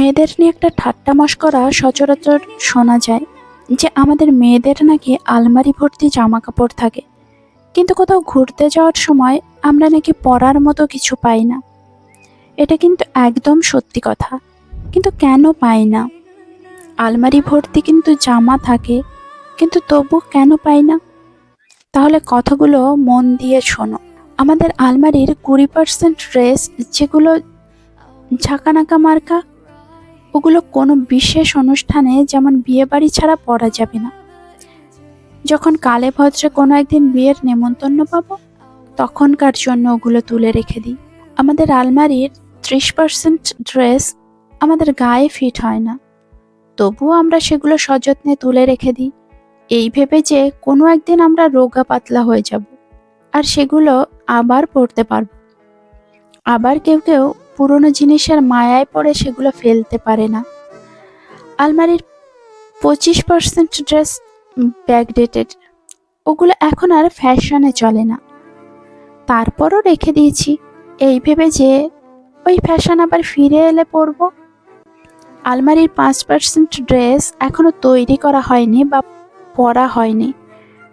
মেয়েদের নিয়ে একটা ঠাট্টা মশকরা সচরাচর শোনা যায় যে আমাদের মেয়েদের নাকি আলমারি ভর্তি জামা কাপড় থাকে, কিন্তু কোথাও ঘুরতে যাওয়ার সময় আমরা নাকি পরার মতো কিছু পাই না। এটা কিন্তু একদম সত্যি কথা। কিন্তু কেন পাই না? আলমারি ভর্তি কিন্তু জামা থাকে, কিন্তু তবু কেন পাই না? তাহলে কথাগুলো মন দিয়ে শোনো। আমাদের আলমারির 20% ড্রেস যেগুলো ঝাঁকানাকা মার্কা, ওগুলো কোনো বিশেষ অনুষ্ঠানে যেমন বিয়েবাড়ি ছাড়া পরা যাবে না। যখন কালে ভদ্রে কোনো একদিন বিয়ের নেমন্তন্ন পাবো, তখনকার জন্য ওগুলো তুলে রেখে দিই। আমাদের আলমারির 30% ড্রেস আমাদের গায়ে ফিট হয় না, তবুও আমরা সেগুলো সযত্নে তুলে রেখে দিই, এই ভেবে যে কোনো একদিন আমরা রোগা পাতলা হয়ে যাব আর সেগুলো আবার পরতে পারবো। আবার কেউ কেউ পুরনো জিনিসের মায়ায় পড়ে সেগুলো ফেলতে পারে না। আলমারির 25% ড্রেস ব্যাকডেটেড, ওগুলো এখন আর ফ্যাশনে চলে না, তারপরও রেখে দিয়েছি এই ভেবে যে ওই ফ্যাশন আবার ফিরে এলে পরবো। আলমারির 5% ড্রেস এখনো তৈরি করা হয়নি বা পরা হয়নি,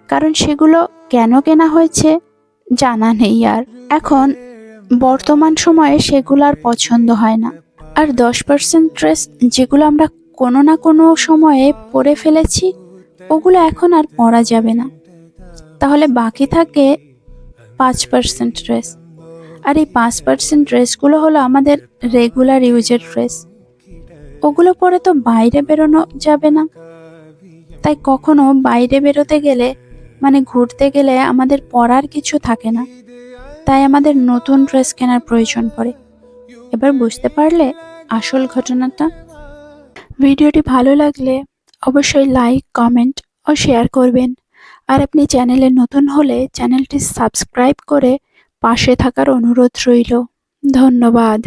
কারণ সেগুলো কেন কেনা হয়েছে জানা নেই। আর এখন বর্তমান সময়ে সেগুলো আর পছন্দ হয় না। আর 10% ড্রেস যেগুলো আমরা কোনো না কোনো সময়ে পরে ফেলেছি, ওগুলো এখন আর পরা যাবে না। তাহলে বাকি থাকে 5% ড্রেস। আর এই 5% ড্রেসগুলো হলো আমাদের রেগুলার ইউজের ড্রেস। ওগুলো পরে তো বাইরে বেরোনো যাবে না, তাই কখনো বাইরে বেরোতে গেলে মানে ঘুরতে গেলে আমাদের পরার কিছু থাকে না, তাই আমাদের নতুন ড্রেস কেনার প্রয়োজন পড়ে। এবার বুঝতে পারলে আসল ঘটনাটা? ভিডিওটি ভালো লাগলে অবশ্যই লাইক, কমেন্ট ও শেয়ার করবেন। আর আপনি চ্যানেলে নতুন হলে চ্যানেলটি সাবস্ক্রাইব করে পাশে থাকার অনুরোধ রইল। ধন্যবাদ।